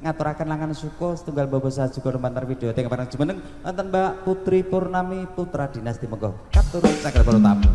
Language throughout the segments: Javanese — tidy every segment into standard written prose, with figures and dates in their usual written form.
ngaturaken langan syukur setunggal bapa sajuga lumantar video teng parang jumeneng wonten Mbak Putri Purnami putra dinasti monggo katur saged para tamu.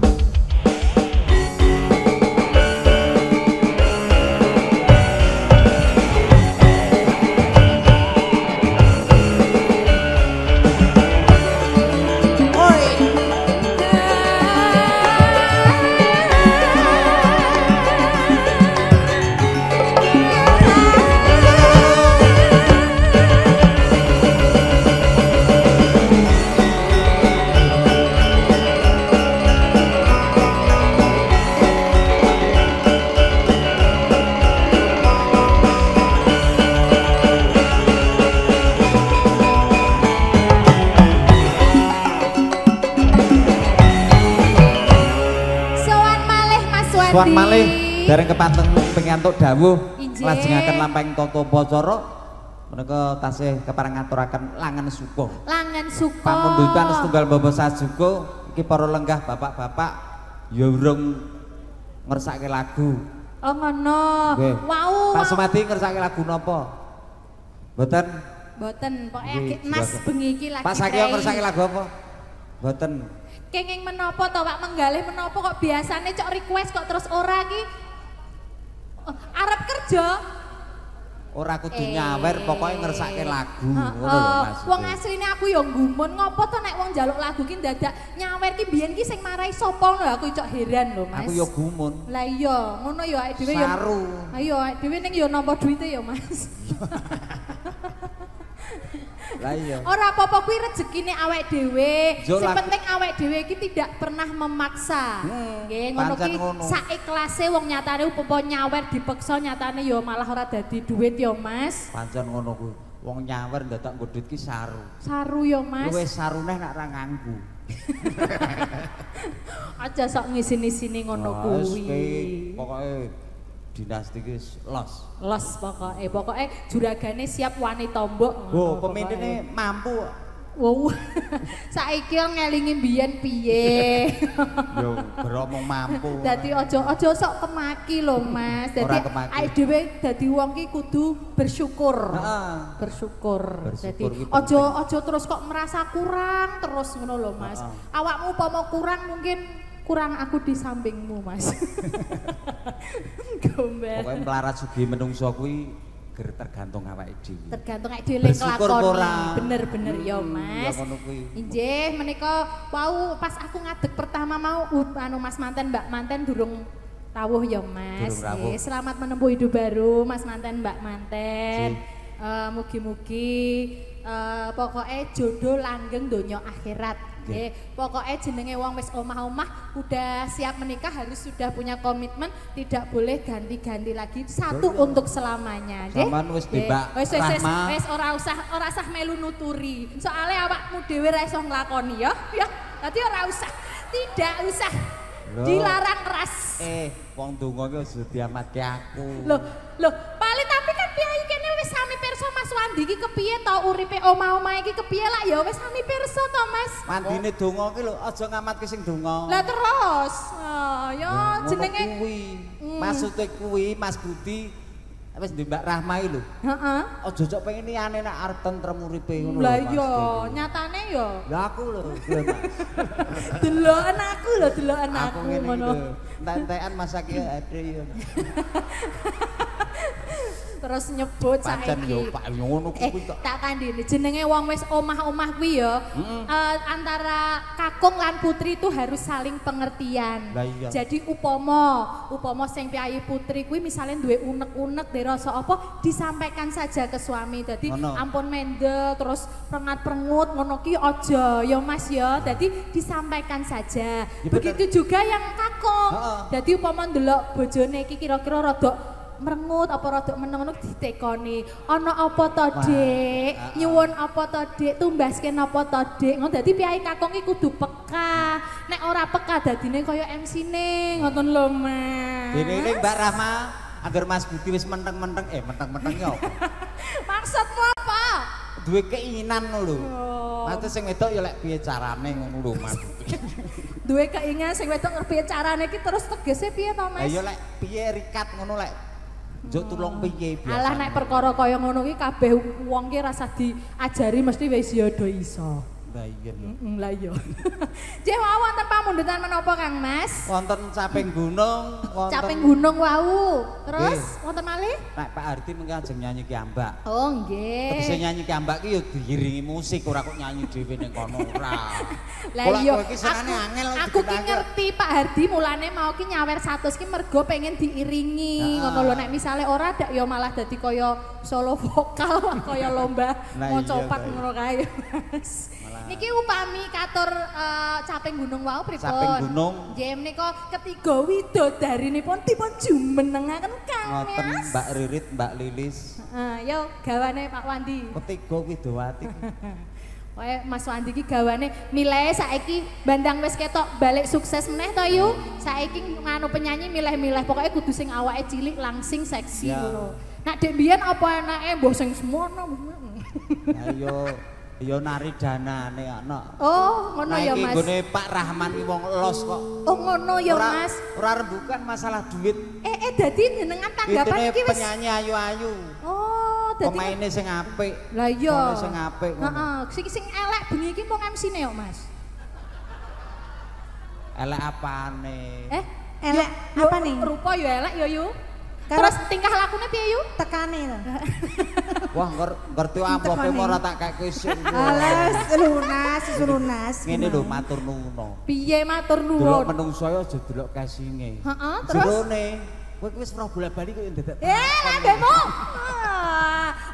Suwan malih dereng kepaten pengantuk dawuh lajengaken lampahing tata pacara menika tasih kepareng ngaturaken langan suka. Langan suka. Pamundutan setunggal bapa sajuga iki para lenggah bapak-bapak ya urung ngersake lagu. Oh ngono. Wow. Pak Sumadi ngersake lagu napa? Mboten. Mboten, pokoke agek Mas bengi iki lagi. Pak Sakya ngersake lagu apa? Mboten. Kenging menapa to Pak menggalih menapa kok biasane cok request kok terus ora ki arep kerja ora kudu nyawer pokoke ngersake lagu ngono lho Mas. Wong asline aku ya gumun ngopo to nek wong njaluk lagu ki dadak nyawer ki biyen ki sing marai sapa lho aku cok heran lho Mas. Aku ya gumun. Lah iya ngono ya awake dhewe ya. Saru. Ayo awake dhewe ning ya nampa duite ya Mas. Lah iya. Ora apa-apa kuwi rezekine awake dhewe. Sing penting awake dhewe iki tidak pernah memaksa. Nggih, ngono ki saikhlase wong nyatane upama nyawer dipeksa nyatane ya malah ora dadi duit ya, Mas. Pancen ngono kuwi. Wong nyawer ndadak nggo duit ki saru. Saru ya, Mas. Luwih saruneh nek ora nganggo. Aja sok ngisi-isini ngono kuwi. Pokoke dinasti ki los. Los pokoke juragane siap wani tombok. Oh, pemimpinnya mampu. Wow. Saiki ngelingi mbiyen piye? Yo, beromong mampu. Dadi aja sok kemaki lho, Mas. Dadi awake dhewe dadi wong ki kudu bersyukur. Bersyukur. Dadi aja terus kok merasa kurang terus ngono lho, Mas. Awakmu upama kurang mungkin kurang aku di sampingmu, Mas. Gombel. Pokoknya melarat sugih menungso kuwi tergantung awake dhewe. Tergantung awake dhewe nglakoni. Bener-bener ya, Mas. Injih menika wau pas aku ngadeg pertama mau anu Mas manten Mbak manten durung rawuh ya, Mas. Nggih, selamat menempuh hidup baru Mas manten Mbak manten. Mugi-mugi pokoknya jodoh langgeng donya akhirat. Pokoknya jenenge wong wis omah-omah udah siap menikah harus sudah punya komitmen tidak boleh ganti-ganti lagi satu untuk selamanya. Saman wis Mbak Rahma. Wis ora usah melu nuturi. Soalnya awakmu dhewe ra iso nglakoni ya. Ya, dadi ora usah. Tidak usah. Dilarang keras. Wong donga ki aja diamatke aku. Loh, paling tapi kan piye kene wis sami pirsa Mas Wandi iki kepiye to uripe omah-omah iki kepiye lah ya wis sami pirsa to Mas. Wandine donga ki lho aja ngamatke sing donga. Lah terus. Ya jenenge kuwi. Maksude kuwi Mas Budi wis ndek Mbak Rahma iki lho. Heeh. Aja cok pengen liyane nek arep tentrem uripe ngono lho. Lah iya, nyatane ya. Lah aku lho, deloken aku lho, deloken aku ngono. Entek-entekan masake ade ya. Terus nyebut saiki. Pancen yo Pak ngono kuwi kok. Tak kandhani jenenge wong wis omah-omah kuwi ya. Antara kakung lan putri itu harus saling pengertian. Iya. Jadi upama sing piyayi putri kuwi misalnya duwe unek-unek dhe rasa apa disampaikan saja ke suami. Dadi ampun mendel terus prengat-prengut ngono ki aja ya Mas ya. Dadi disampaikan saja. Begitu juga yang kakung. Dadi upama ndelok bojone iki kira-kira rada merengut apa rada meneng-meneng ditekoni ana apa to Dik nyuwun apa to Dik tumbaske napa to Dik ngono dadi piyayi kakung iki kudu peka nek ora peka dadine kaya MC-ne ngoten lho Mas dene Mbak Rahma angger Mas Budi wis menteng-menteng menteng-menteng ya maksudmu apa duwe keinginan lho Mas sing wedok ya lek piye carane ngono lho Mas duwe keinginan sing wedok piye carane iki terus tegese piye to Mas ya lek piye rikat ngono lek Njuk tulung piye biasa. Alah nek perkara kaya ngono ki kabeh wong ki rasa diajari mesti wis ya do iso. Lah iya lho. Lah iya. Nggih wonten pamundutan menapa Kang Mas? Wonten caping gunung, wonten caping gunung wau. Terus wonten malih? Nek Pak Hardi mengki ajeng nyanyi kiambak. Oh nggih. Tegese nyanyi kiambak ki ya diiringi musik ora kok nyanyi dhewe ning kono ora. Lah iya. Aku ki angel. ngerti Pak Hardi mulane mau ki nyawer 100 ki mergo pengen diiringi. Ngono lho nek misale ora dak ya malah dadi kaya solo vokal kaya lomba mau copat ngono kae. Mas. Niki upami katur caping gunung wau pripun? Caping gunung. Nggih menika ketiga widodarinipun dipun jumenengaken Kang Mas. Ngoten Mbak Ririt, Mbak Lilis. Yo gawane Pak Wandi. Ketiga widowati. Wae Mas Wandi ki gawane milih saiki bandang wis ketok balik sukses meneh to yu. Saiki nganu penyanyi milih-milih pokoke kudu sing awake cilik langsing seksi ngono. Nak dek mbiyen apa enake mbah sing semono. Ayo ya nari danane ana. Oh, ngono ya Mas. Nggone Pak Rahman ki wong los kok. Oh, ngono ya Mas. Ora rembukan masalah duit. Dadi jenengan tanggapan iki wis penyanyi ayu-ayu. Oh, dadi pemaine sing apik. Lah iya. Sing apik ngono. Heeh, sing elek bengi iki mung MC-ne kok Mas. Elek apane? Elek apane? Rupa ya elek ya yu. Terus tingkah lakune piye yu? Tekane lho. Wah, ngerti amplop ora tak kakek sing. Alas, lunas. Ngene lho matur nuwun. Piye matur nuwun? Delok menungso aja delok casinge. Heeh, terus jerone kowe wis ora bola-bali kok ndadak. Ndemo.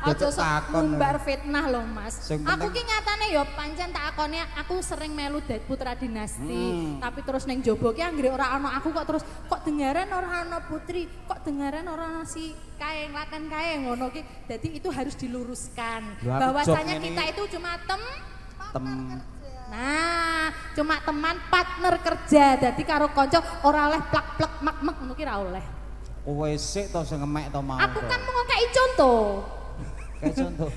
Aja ngumbar fitnah lho Mas. Aku ki nyatane ya pancen tak akone aku sering melu dadi putra dinasti. Tapi terus ning jaba ki anggere ora ana aku kok dengaran ora ana putri, kok dengaran ora ana si kae lakan kae ngono ki. Dadi itu harus diluruskan. Bahwasanya kita itu cuma Nah, cuma teman partner kerja. Dadi karo kanca ora oleh plak-plek mak-mak ngono ki ora oleh. Kowe sik to sing ngemek to mau. Aku kan mau ngekeki contoh. Kayak contoh.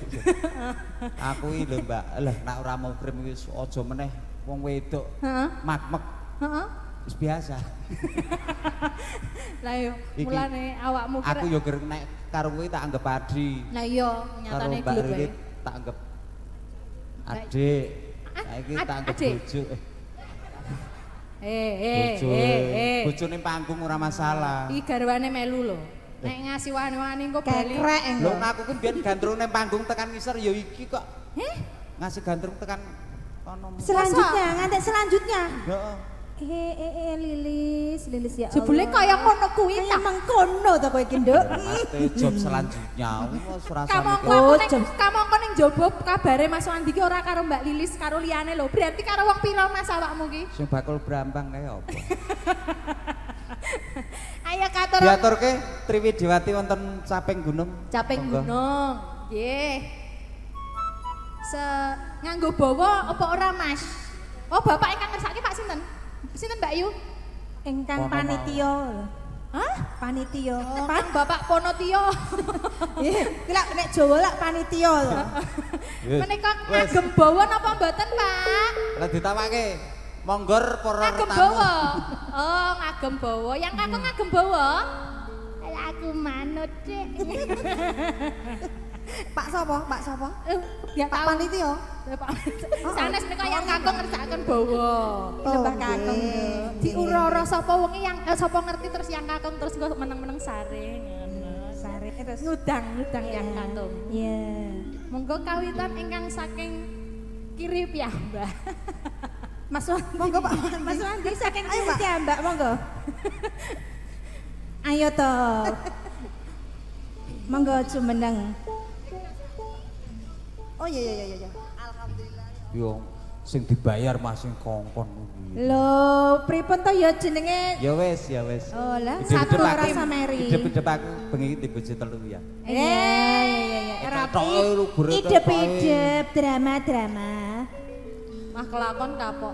Aku iki lho Mbak, lah nek ora mau krem wis aja meneh wong wedok. Mak-mak. Heeh. Wis biasa. Lah yo, mulane awakmu kira aku yo nek karo kowe tak anggap Adi. Lah iya, nyatane iki lho wae. Tak anggap adik. Saiki tak anggap bojo. Bojone panggung ora masalah. Iki garwane melu lho. Nek ngasih wani-wani engko bali. Lho aku ku mbiyen gandrung ning panggung tekan ngisor ya iki kok. Ngasih gandrung tekan kono. Selanjutnya, ngantek selanjutnya. Heeh. Lilis ya Allah. Jebule kaya ngono kuwi ta. Mengkono to kowe iki, Nduk. Job selanjutnya wis rasane. Kamu ning jaba kabare Mas Wandi ki ora karo Mbak Lilis karo liyane lho. Berarti karo wong pira Mas awakmu ki? Sing bakul brambang kae apa? Ayo katur. Diaturke Triwidiwati wonten caping gunung. Caping gunung. Nggih. Nganggo bawa apa ora Mas? Oh, Bapak ingkang ngersake Pak sinten? Sinten Mbak Yu? Ingkang panitia. Hah? Panitia. Bapak Ponotio. Nggih, lak nek Jawa lak panitia lho. Menika ngagem bawa napa mboten, Pak? Lah ditawake. Monggor para ngagem bawa. Oh, ngagem bawa. Yang kakung ngagem bawa? Aku manut, Dik. Pak sapa? Ya Pak panitia. Pak. Sanes menika yang kakung ngersakaken bawa. Lembah kakung. Diura-ura sapa wengi yang sapa ngerti terus yang kakung terus kok meneng-meneng sare ngono. Sare terus ngudang yang kakung. Iya. Monggo kawitan ingkang saking kiri piyambak. Mas Wandi. Monggo Pak Mas Wandi saking kiri piyambak monggo. Ayo to. Monggo jumeneng. Oh iya. Alhamdulillah. Yo sing dibayar Mas sing kongkon kuwi. Lho, pripun to ya jenenge? Ya wis. Oh lah, satu rasa meri. Idep-idep aku bengi di bojo telu ya. Iya. Rapi. Idep-idep drama. Mah kelakon kapok.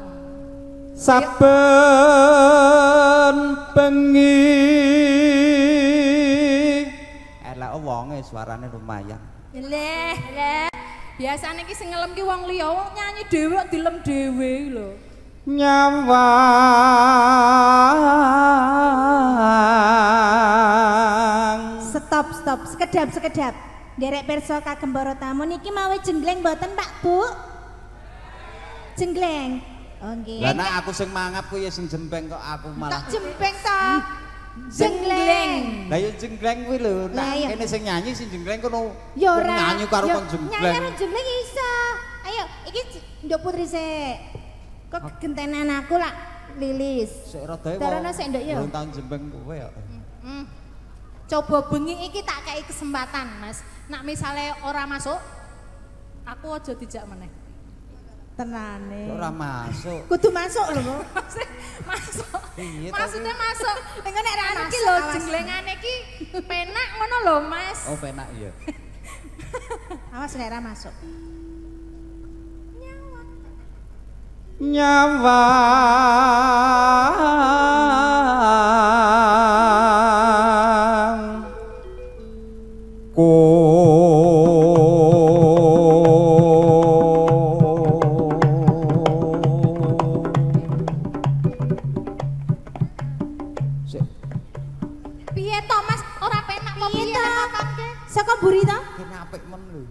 Saben bengi. Elek wonge suarane lumayan. Leh. Biasane iki sing ngelem ki wong liya, wong nyanyi dhewe dilem dhewe lho. Nyawang. Stop. sekedap. Derek pirsa kagem para tamu niki mawi jenggleng mboten Pak Bu? Jenggleng. Oh nggih. Lah nek aku sing mangap ku ya sing jempeng kok aku malah. Tak jempeng to. Jenggleng. Lah ya jenggleng kuwi lho. Nek kene sing nyanyi sing jenggleng kono. Ya ora. Nyanyi karo kon jenggleng. Nyanyi karo jenggleng iso. Ayo iki nduk putri sik. Kok gentenan aku lak Lilis. Sik rada wae. Tarono sik nduk ya. Belum tahun jempeng kowe ya. Coba bengi iki tak kei kesempatan, Mas. Nak misale ora masuk, aku aja dijak meneh. Tenane. Ora masuk. Kudu masuk lho. Masuk. Iya, Maksudnya masuk. Engko nek ra Iki lho jenglengane iki penak ngono lho, Mas. Oh, penak iya. Awas nek ra masuk. Nyawa Piye to, Mas? Ora penak apa piye makake? Saka mburi to? kene apik men lho.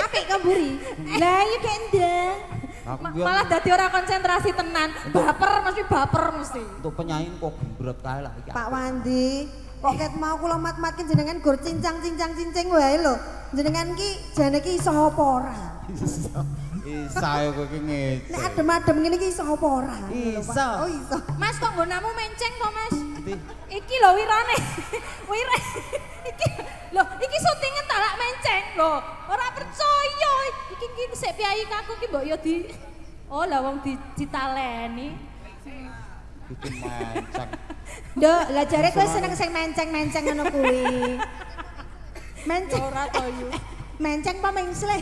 Apik kok mburi. Lah iya kendeng. Malah dadi ora konsentrasi tenan. Baper mesti. Untuk penyanyi kok gembrot kae lah iki. Pak Wandi, kok ket mau kula mat-matkin jenengan gur cincang-cincang-cincing wae lho. Jenengan ki jane ki iso apa ora? Isa kowe iki ngece. Nek adem-adem ngene ki iso apa ora? Iso. Oh iso. Mas kok nggonamu menceng to, Mas? Ndi? Iki lho wirane. Iki lho, iki syutingan tak lak menceng lho. Ora percaya. Iki sik piyayi kaku ki mbok yo di oh lah wong ditaleni. Bikin mancang. Nduk, lah jare kowe seneng sing menceng-menceng ngono kuwi. Menceng Ora to yu. Menceng apa mengsle?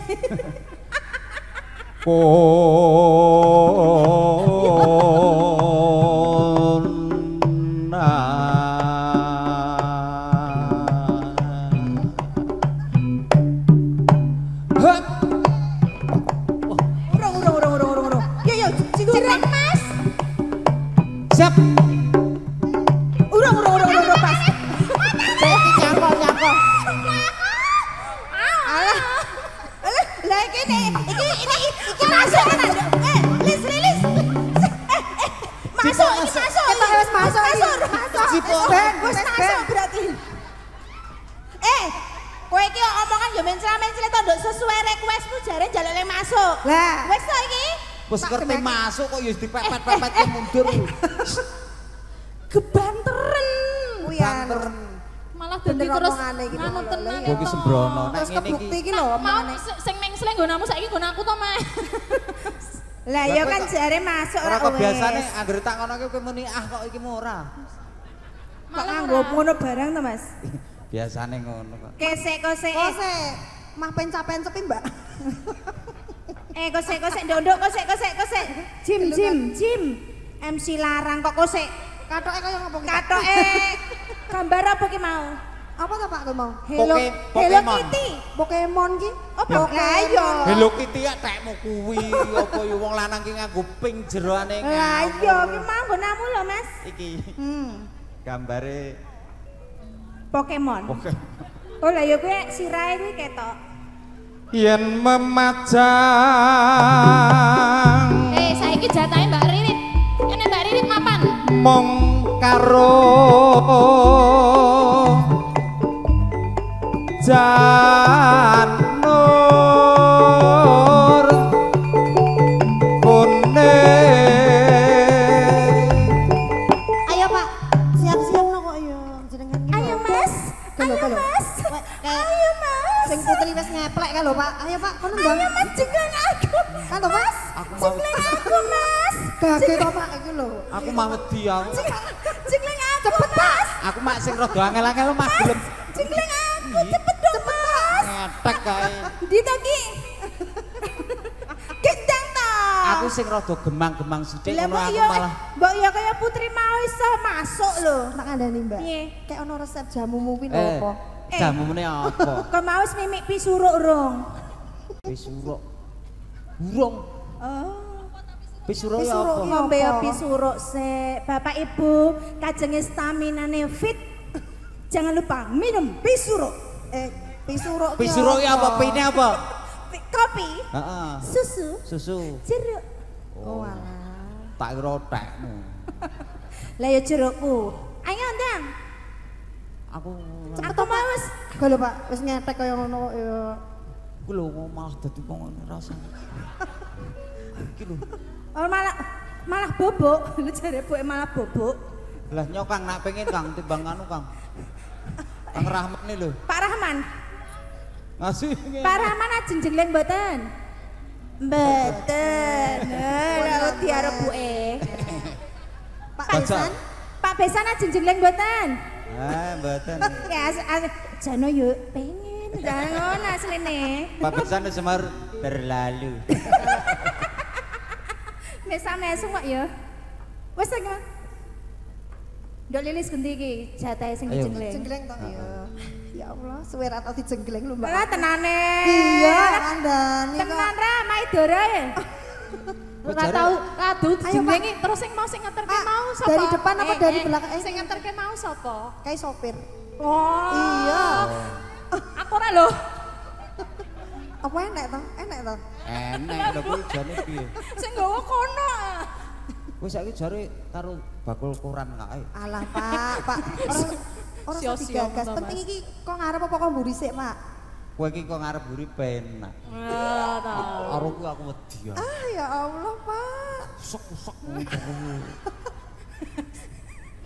Urung. Yo Jereng Mas. Siap. urung pas. Nyangkol. Alah. Lah iki masuk kan. Lis. Masuk. Wis masuk. Ben, wis masuk berarti. Kowe iki omongan yo mencela-mencela to nduk sesuai requestmu jare njaluk masuk. Lah, Wis to iki? Wis ngerti masuk kok ya dipepet-pepet mundur. Gebanteren. kuwi Banter. Malah dadi Bener terus omongane iki, nganu lho, tenan. Kowe iki sembrono nek terus ngene kebukti iki. iki lho Mau omongane. sing mengsle nggonamu saiki nggon aku to, Mas. Lah ya kan jare masuk Ora ora kok wis. biasane anggere tak ngono kowe muni kok iki mu ora. Kok nganggo ngono barang to, Mas? Biasane ngono kok. Kesek. Kose, mah pencap-pencepi, Mbak. Kosek ndondok kosek. Jim. MC larang kok kosek. Katoke kaya ngopo ki? Katoke gambar apa ki mau? Apa to Pak kowe mau? Hello Pokemon. Kitty. Pokemon ki? Oh, Pokemon. Hello Kitty ya tekmu kuwi apa ya wong lanang ki nganggo pink jeroane Lah iya ki mau nggonamu lho, Mas. Iki. Gambare Pokemon. Pokemon. Oh lah ya kuwi sirahe kuwi ketok. Yen memajang Saiki jatahe Mbak Ririt. Kene Mbak Ririt mapan. mong karo janur kune. Ayo Pak, siap-siap no kok yo jenengan ki. Ayo Mas. Kalau. Ayo Mas. Sing putri wis ngeplek kan lho Pak. Ayo Pak, kono ndang. Ayo Mas jengleng aku. Kan to Mas? Aku mau Aku Mas. Kaget to Pak iki lho. aku mau wedi aku. Jengleng aku Mas. Aku mak sing rada angel-angel mah gelem Jengleng aku cepet dong Mas. ngetek kae. Di tadi. Gendang to. Aku sing rada gemang-gemang sithik Lah ngono aku iya, malah mbok ya kaya putri mau iso masuk lho. Tak kandhani Mbak. Piye? Kayak ono resep jamumu kuwi lho apa? jamune apa? Kok mau mimik pisuruk urung? Pisuruk. Burung. Oh. Pisuruk ya Pisuruk apa? ya. Ngombe ya pisuruk sik. Bapak Ibu, kajenge staminane fit. Jangan lupa minum pisuruk. Pisuruk. Pisuruk apa? Pine apa? Kopi. Heeh. Susu. Jeruk. Oh alah. Tak kira tekmu. Lah ya jerukku. Ayo ndang. Aku Cepet Mas. Gak lho Pak, wis ngetek kaya ngono ya. Ku lho malah dadi wong ngene rasane. Iki lho. Oh malah bobok. Lu jare buke malah bobok. Lah nyok Kang nak pengen Kang timbang anu Kang. Kang Rahman nih lho. Pak Rahman. Ngasih. Pak Rahman ajeng jengleng mboten? Mboten. Lha diarep buke. Pak Besan? Pak Besan ajeng jengleng mboten? Mboten. Ya jano yo pengen. Jangan ngono asline. Pak Besan semar berlalu. Mesam-mesum kok ya. Wes lagi Mas. Ndok lilis gendi iki jatahe sing jengleng. Jengleng to ya. Ya Allah, suwe ra tau dijengleng lho Mbak. Tenane. Iya, kandhane kok. Tenan ra Maidora ya. Ora tau adu jenengi terus sing mau sing ngeterke mau sapa? Dari depan apa dari belakang? Sing ngeterke mau sapa? Kayak sopir. Oh. Iya. Aku ora lho. Apa enek to? Enek to? Enek lho kuwi jane piye? Sing nggawa kono. Wis saiki jare karo bakul koran kae. Alah Pak. Ora usah digagas. Penting iki kok ngarep apa kok mburi sik, Pak? Kowe iki kok ngarep mburi penak. Karo kuwi aku wedi ya. Ah ya Allah, Pak. Sok-sok.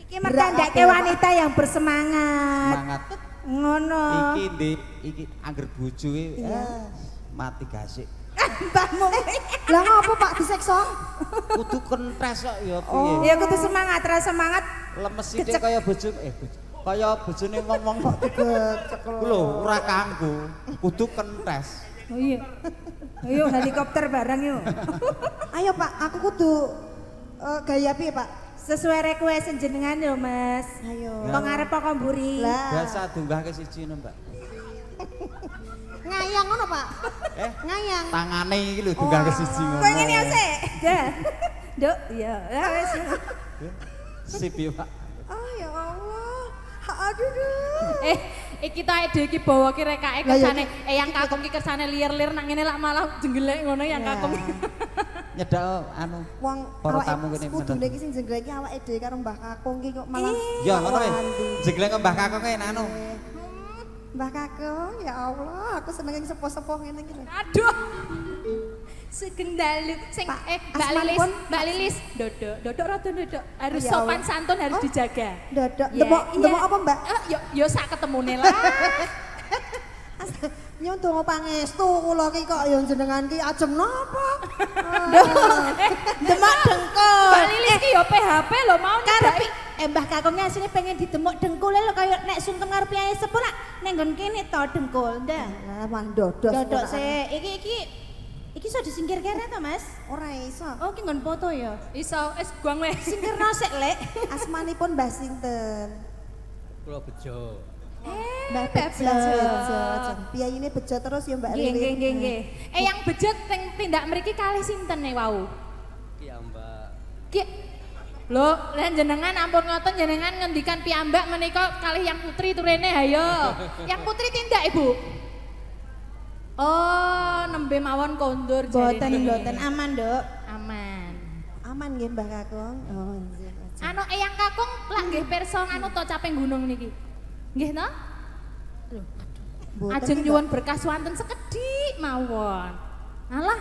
Iki mertandake wanita yang bersemangat. Semangat. Ngono. Iki Dik, iki angger bojoe mati gasik. Mbahmu. Lah ngopo Pak disekso? Kudu kentres kok ya piye. Ya kudu semangat, ra semangat. Lemes sithik kaya bojone kaya bojone ngomong kok digecek lho ora kanggo. Kudu kentres. Oh iya. Ayo helikopter bareng yuk. Ayo Pak, aku kudu gaya piye Pak? Sesuai request jenengan lho Mas. Ayo. Kok ngarep kok mburi? Biasa dunggahke siji no Mbak. Ngayang ngono Pak? Ngayang. Tangane iki lho dunggahke siji ngono. Kowe ngene ya sik. Dah. Nduk, iya. Ya wis. Sip ya Pak. Oh ya Allah. Aduh. Iki ta dhewe iki bawa ki rekake kersane. Yang kakung ki kersane liar-liar nang ngene lak malah jenggelek ngono yang kakung. Nyedak anu wong para tamu kene kudune iki sing jengleng iki awake dhewe karo Mbah Kakung ki kok malah ya ngono wis jengleng Mbah Kakung ki anu Mbah Kakung ya Allah aku seneng sing sepo-sepo ngene iki lho aduh segendalu sing Mbak Lilis dodok rada dodok harus sopan santun harus dijaga dodok ndemok apa Mbak yo sak ketemune lah nyon donga pangestu kula ki kok ya jenengan ki ajeng napa? Demak dengkul. Mbak Lilis ki ya PHP lho mau karepi Mbah Kakungnya asline pengen didemok dengkule lho kaya nek sungkem ngarepe ae sepo lak ning nggon kene to dengkul ndak. Lah man dodok sik. Iki iso disingkir kene to Mas? Ora iso. Oh ki nggon foto ya. Iso wis guang wis. Singkirno sik Lek. Asmanipun Mbah sinten? Kula Bejo. Mbak Bejo. Piyayine bejo terus ya Mbak Riri. Nggih. Yang bejo tindak mriki kalih sinten e wau? Piyambak. Ki lho, lan jenengan ampun ngoten jenengan ngendikan piyambak menika kalih yang putri turene hayo. Yang putri tindak Ibu? Oh, nembe mawon kondur jarine. Mboten aman, Nduk. Aman. Aman nggih Mbah Kakung. Oh, nggih. Anu Eyang Kakung lak nggih pirsa anu to caping gunung niki. Nggih to? Lho, ajeng nyuwun berkah swanten sekedhik mawon. Alah,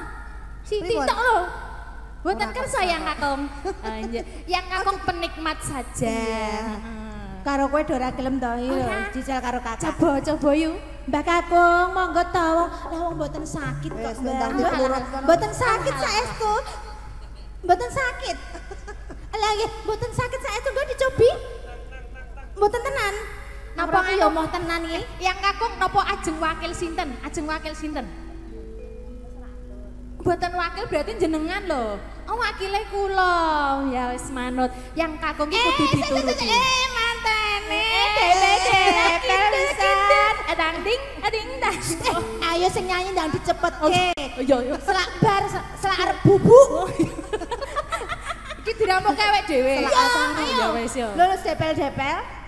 Siti tok lho. Mboten kersa Yang Kakung. Yang Kakung penikmat saja. Karo kowe do ora gelem to ya, jijal karo kakak. Coba yuk. Mbak Kakung, monggo to wong. Lah wong mboten sakit kok, Mbak. Mboten sakit saestu. Mboten sakit. Lah nggih, mboten sakit saestu kok dicobi. Mboten tenan. Napa ayo moh tenan iki? Yang Kakung napa ajeng wakil sinten? Ajeng wakil sinten? Mboten wakil berarti jenengan lho. Oh wakile kula. Ya wis manut. Yang Kakung iki kudu dituruti. Mantene. Depel pisan. Adang ding, ading dah. Ayo sing nyanyi ndang dicepetke. Yo. Selak bar, selak arep bubuk. Iki dirampok kewek dhewe. Ya wis yo. Lulus depel-depel.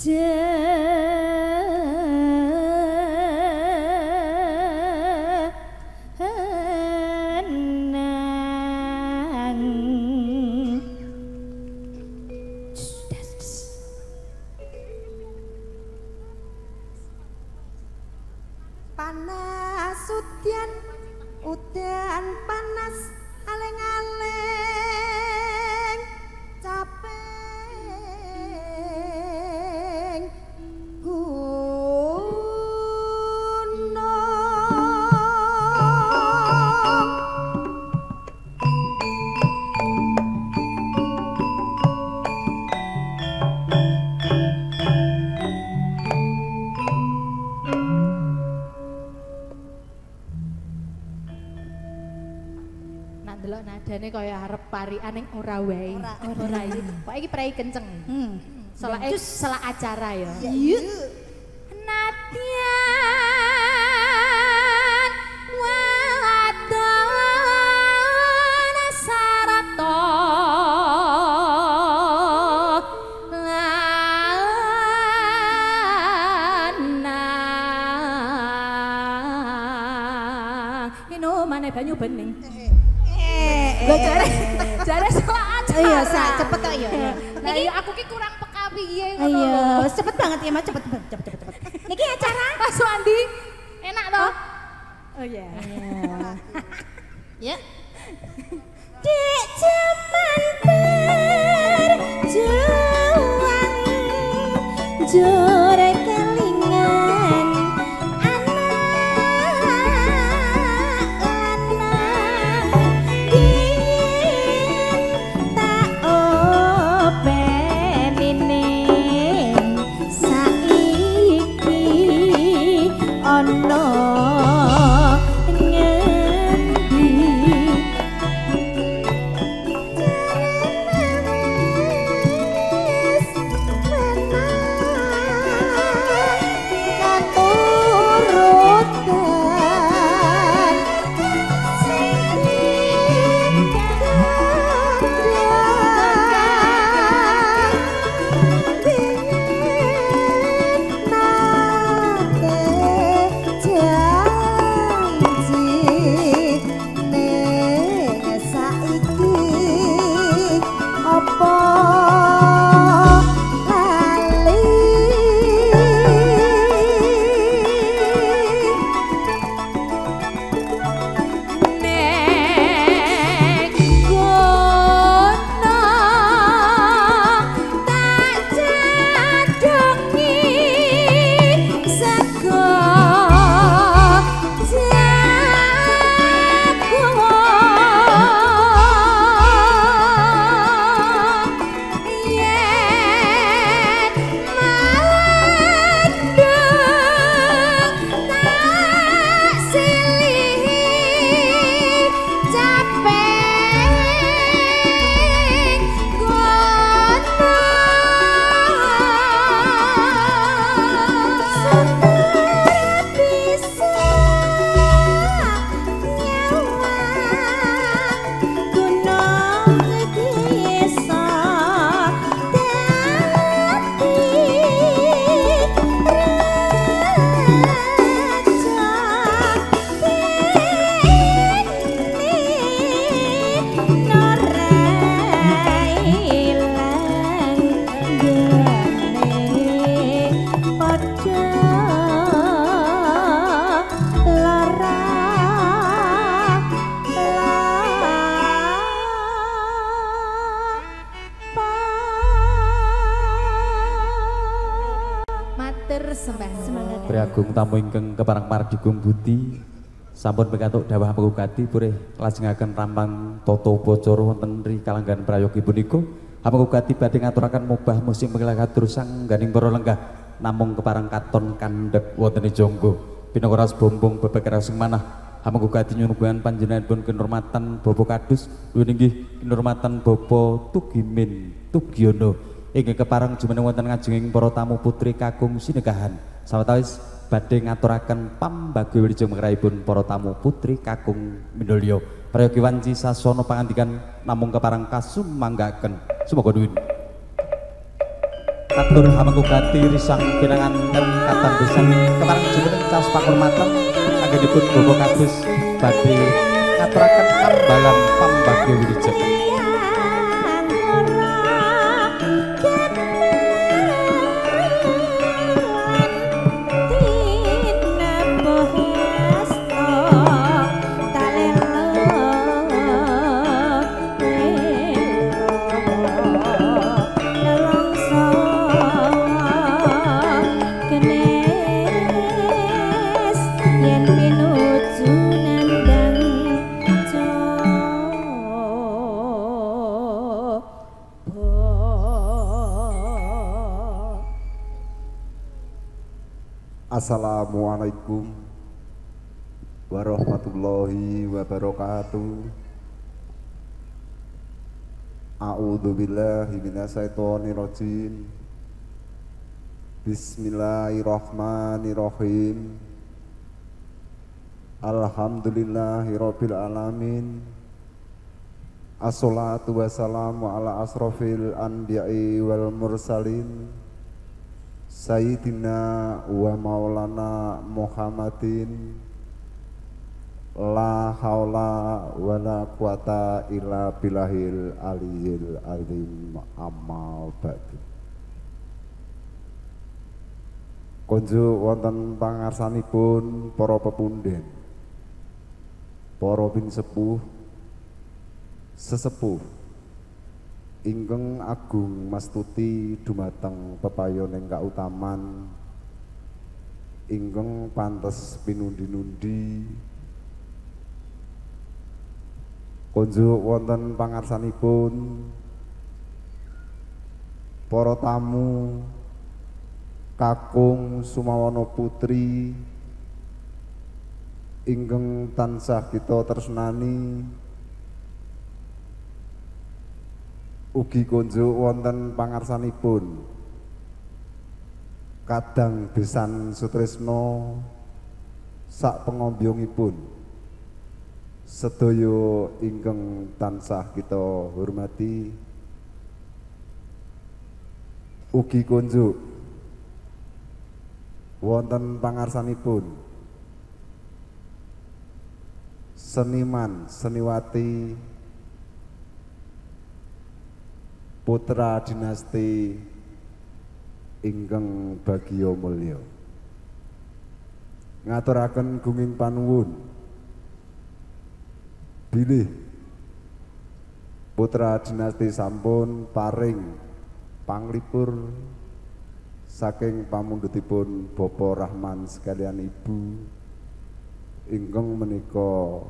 Panas udan panas aleng-aleng capeng gunung. Delok nadane kaya arep parikan ning ora wae. Ora iki. Kok iki prei kenceng. Selak acara ya. Iya. Nadyan wadon sarata lanang. Ino maneh banyu bening. Lho jare salah aja. Iya, cepet tok ya. Nah, iya aku ki kurang peka piye ngono. Iya, cepet banget ya, Mas, cepet. Niki acara Mas Wandi. Enak toh? Oh iya. Ya. Dek jaman berjuang jore kelingan anak lanang yen tak openine saiki ana Priagung tamu ingkang keparang mardigung budi sampun pikantuk dawuh pangugati purih lajengaken rampang tata upacara wonten ri kalanggan prayogi punika pangugati badhe ngaturaken mubah musim pengilakan terusang ganing para lenggah namung keparang katon kandhek wonten ing jangga pinaka ras bombong bebek rasing manah pangugati nyunuhun panjenenganipun kinurmatan Bapak Kadus inggih kinurmatan Bapak Tugimin Tugiono inggih keparang jumeneng wonten ngajenging para tamu putri kakung sinegahan sawetawis badhe ngaturaken pambagi wilujeng mengraipun para tamu putri kakung minulya prayogi wanci sasana pangandikan namung keparang kasumanggaken sumangga duwin Katur hamengkugati risang pinanganten katam pisan kepareng jumeneng caos pakurmatan anggenipun Bapak kados badhe ngaturaken ambalan pambagyo wilujeng. Assalamualaikum warahmatullahi wabarakatuh. A'udzubillahi minasyaitonirrajim. Bismillahirrahmanirrahim. Alhamdulillahirabbil alamin. Assalatu wassalamu ala asrofil anbiya'i wal mursalin Sayyidina wa maulana Muhammadin. La haula wa la quwata illa billahil aliyil azim. Amma ba'du. Konjuk wonten pangarsanipun para pepundhen, para pinsepuh, sesepuh ingkang agung mastuti dumateng pepayoning kautaman ingkang pantes pinundi-nundi. Konjuk wonten pangarsanipun para tamu kakung Sumawana putri ingkang tansah kita tresnani. Ugi konjuk wonten pangarsanipun kadang besan sutresna sak pengombyongipun sedaya ingkang tansah kita hormati. Ugi konjuk wonten pangarsanipun seniman seniwati putra dinasti ingkang bagya mulya. Ngaturaken gunging panuwun bilih putra dinasti sampun paring panglipur saking pamundhutipun Bapak Rahman sekalian Ibu ingkang menika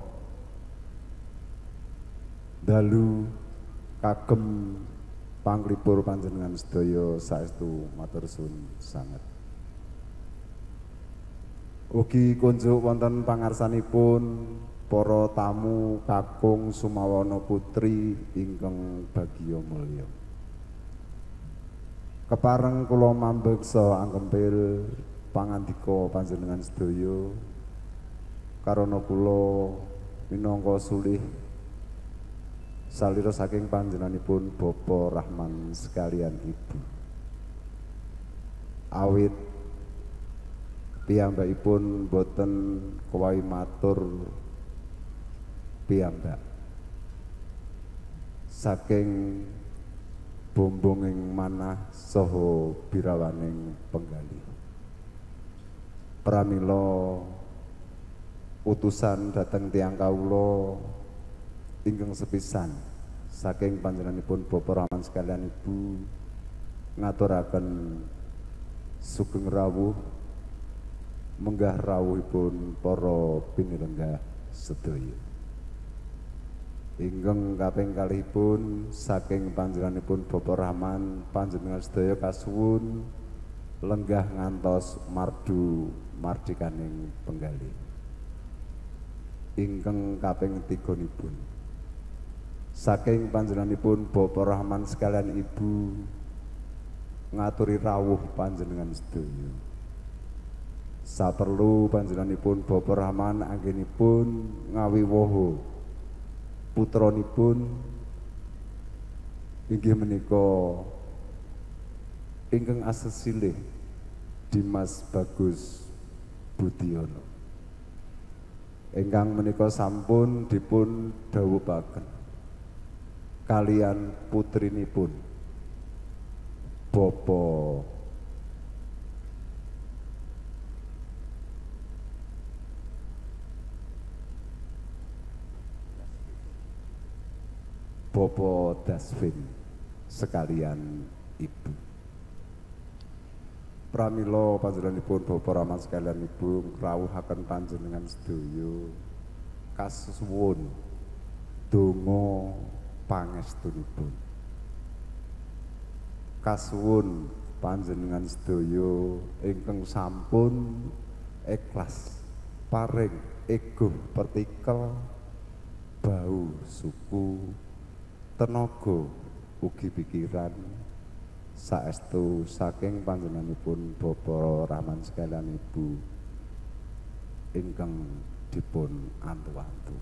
dalu kagem panglipur panjenengan sedaya saestu matur suwun sanget. Ugi konjuk wonten pangarsanipun para tamu kakung Sumawana putri ingkang bagya mulya. Kepareng kula mambeksa angkempil pangandika panjenengan sedaya karana kula minangka sulih salira saking panjenenganipun Bapak Rahman sekalian Ibu. Awit piyambakipun boten kuwawi matur piyambak saking bombonging manah saha birawaning penggalih. Pramila utusan dhateng tiyang kawula ingkang sepisan saking panjenenganipun Bapak Rahman sekalian Ibu ngaturaken sugeng rawuh menggah rawuhipun para pinirenggah sedaya. Ingkang kaping kalihipun saking panjenenganipun Bapak Rahman panjenengan sedaya kasuwun lenggah ngantos mardu mardikaning penggalih. Ingkang kaping tiganipun saking panjenenganipun Bapak Rahman sekalian Ibu ngaturi rawuh panjenengan sedaya. Saperlu panjenenganipun Bapak Rahman anggenipun ngawiwaha putranipun inggih menika ingkang asesilih Dimas Bagus Budiono ingkang menika sampun dipun dawuhaken kalian putrinipun Bopo Dasvin sekalian ibu. Pramila panjenenganipun Bapak Rahman sekalian ibu ngrawuhaken panjenengan sedaya kasuwun donga pangestunipun. Kasuwun panjenengan sedaya ingkang sampun ikhlas paring ego partikel bau suku tenaga ugi pikiran saestu saking panjenenganipun Bapak Rahman sekalian ibu ingkang dipun antu-antu.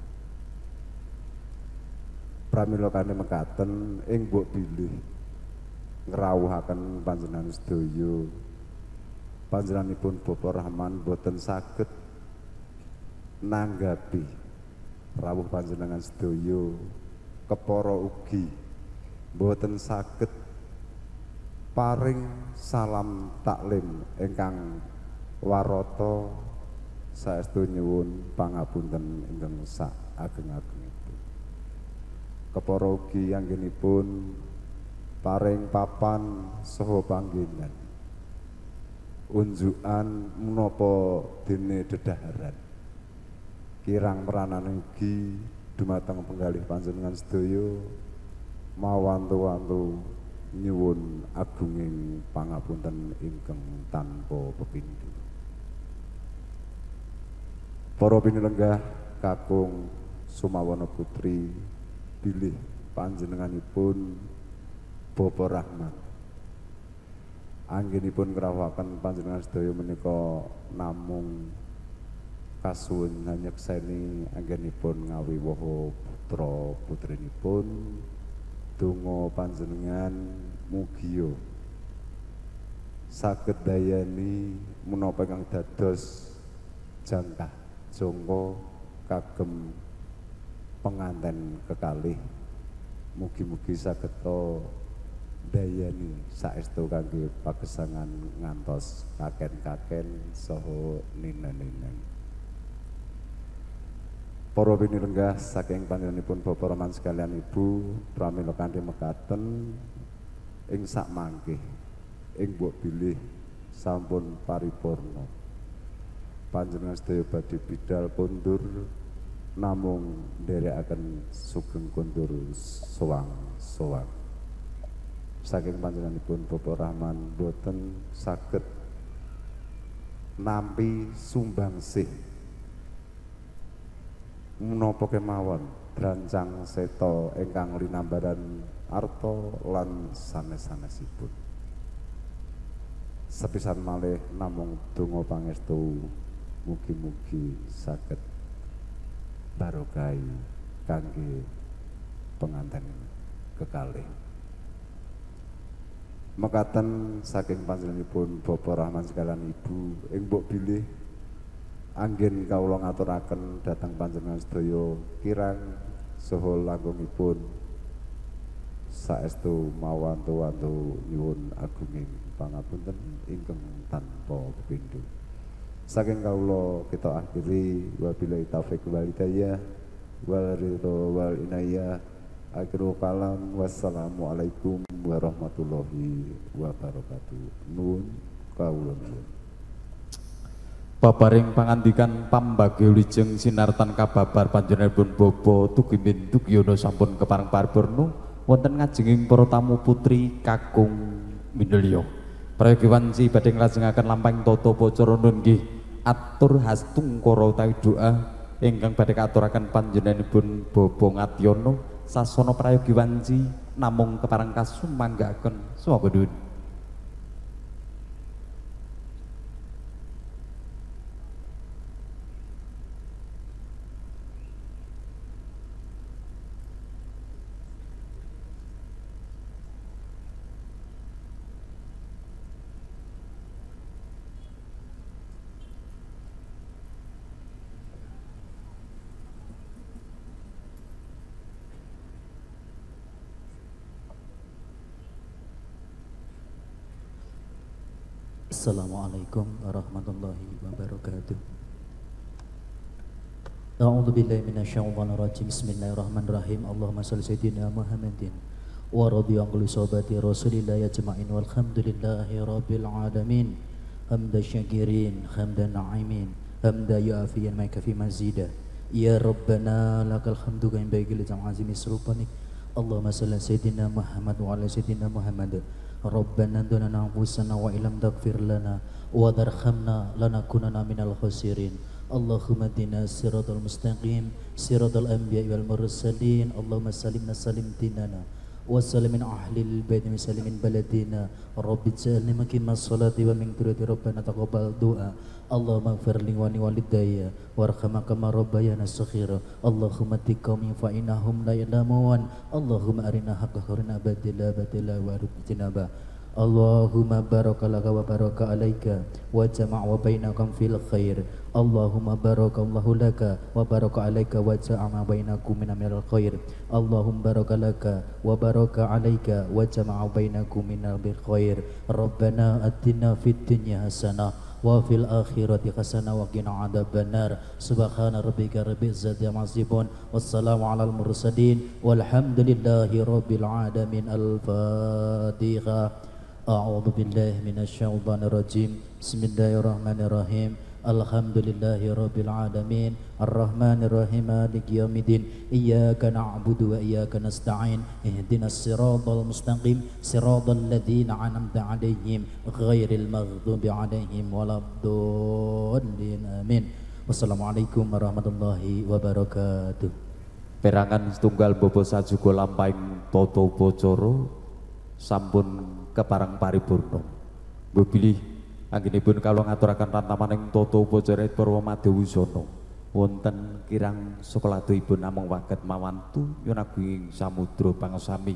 Pramila kanthi mekaten ing mbok bilih ngrawuhaken panjenengan sedaya panjenenganipun Bapak Rahman boten saged nanggapi rawuh panjenengan sedaya kepara ugi boten saged paring salam taklim ingkang warata saestu nyuwun pangapunten ingkang sak ageng-agengipun. Kepara ugi anggenipun paring papan saha panggenan unjukan menapa dene dedaharan kirang meranan ugi dumateng penggalih panjenengan sedaya mawantu-wantu nyuwun agunging pangapunten ingkang tanpa pepindhu. Para pinilenggah kakung Sumawana Putri bilih panjenenganipun Bapak Rahmat anggenipun ngrawuhaken panjenengan sedaya menika namung kasuwun nyekseni anggenipun ngawiwaha putra putrinipun donga panjenengan mugiya saged dayani menapa ingkang dados jangkah jangka kagem penganten kekalih mugi-mugi saged dayani saestu kangge pagesangan ngantos kaken-kaken saha ninen-ninen. Para pinilenggah saking panjenenganipun Bapak Rahman sekalian ibu pramila kanthi mekaten ing sak mangke ing mbok bilih sampun paripurna panjenengan sedaya badhe bidhal kondur namung nderekaken sugeng kondur sowang-sowang saking panjenenganipun Bapak Rahman boten saged nampi sumbangsih menapa kemawon drancang seta ingkang linambaran arta lan sanes-sanesipun. Sepisan malih namung donga pangestu mugi-mugi saged barokah kangge penganten kekalih. Mekaten saking panjenenganipun Bapak Rahman sekalian ibu ing mbok bilih anggen kawula ngaturaken dhateng panjenengan sedaya kirang saha langgengipun saestu mawantu-wantu nyuwun agunging pangapunten ingkang tanpa pepindhu. Saking kawula kita akhiri wabillahi taufik wal hidayah wal ridho wal inayah. Akhirul kalam wassalamualaikum warahmatullahi wabarakatuh. Nuwun kawula nuwun. Babaring pangandikan pambagya wijeng sinartan kababar panjenenganipun Bapa Tugimin Tugiono sampun kepareng paripurna wonten ngajenging para tamu putri kakung Minulya. Prayogi wanci badhe nglajengaken lampahing tata pacara nggih atur hastungkara utawi doa ingkang badhe katuraken panjenenganipun Bapa Ngatyono sasana prayogi wanci namung kepareng kasumanggaken sumangga nuwun. Assalamualaikum warahmatullahi wabarakatuh. A'udzu billahi minasyaitonir rajim. Bismillahirrahmanirrahim. Allahumma shalli sayyidina Muhammadin wa radhiyallahu sahabati Rasulillah ajma'in walhamdulillahi rabbil alamin. Hamdan syakirin, hamdan na'imin, hamdan yu'afiyan ma kafi mazida. Ya Rabbana lakal hamdu kama yanbaghi li azimi sultanik. Allahumma shalli sayyidina Muhammad wa ala sayyidina Muhammad. Rabbana dunana anfusana wa illam taghfir lana wa tarhamna lanakunanna minal khasirin. Allahumma dina siratal mustaqim siratal anbiya wal mursalin. Allahumma salimna salim dinana wa salimin ahlil bait wa salimin baladina. Rabbi ij'alni muqimas salati wa min dhurriyyati rabbana taqabbal du'a. Allahumma ighfir li wa walidayya warhamna kama rabbayana saghira. Allahumma tiqaumi fa innahum la ya'lamun. Allahumma arina haqqa qarina badila badila wa rubtinaba. Allahumma barakalaka wa baraka alaika wa jama'a wa bainakum fil khair. Allahumma barakallahu laka wa baraka alaika wa jama'a bainakum minal khair. Allahumma barakalaka wa baraka alaika wa jama'a bainakum minal khair. Rabbana atina fid dunya hasanah wa fil akhirati hasanah wa qina adzabannar. Subhana rabbika rabbil izzati amma yasifun wassalamu alal mursalin walhamdulillahi rabbil alamin. Al-Fatihah. A'udzu billahi minasyaitonir rajim. Bismillahirrahmanirrahim. Alhamdulillahi rabbil alamin. Arrahmanir rahim maliki yaumiddin. Iyyaka na'budu wa iyyaka nasta'in. Ihdinas siratal mustaqim. Siratal ladzina an'amta 'alaihim ghairil maghdubi 'alaihim waladdallin. Amin. Wassalamualaikum warahmatullahi wabarakatuh. Perangan setunggal bobo sajuga lampahing Toto Bocoro sampun keparang paripurna. Mbok bilih anggenipun kawula ngaturaken rantamaning Toto Bocoro Purwo Madyawisana wonten kirang sekoladipun namung waget mawantu yunaging samudra pangsami.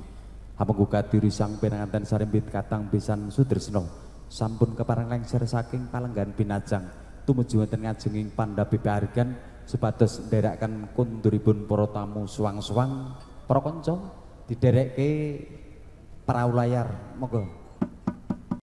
Amengku kadiri sang pinanganten sarimbit katang pisan Sutresna sampun keparang lengser saking palenggan pinajang tumuju wonten ngajenging pandhapi pahargan supados nderekaken kunduripun para tamu suwang-suwang para kanca diderekke perahu layar. Monggo.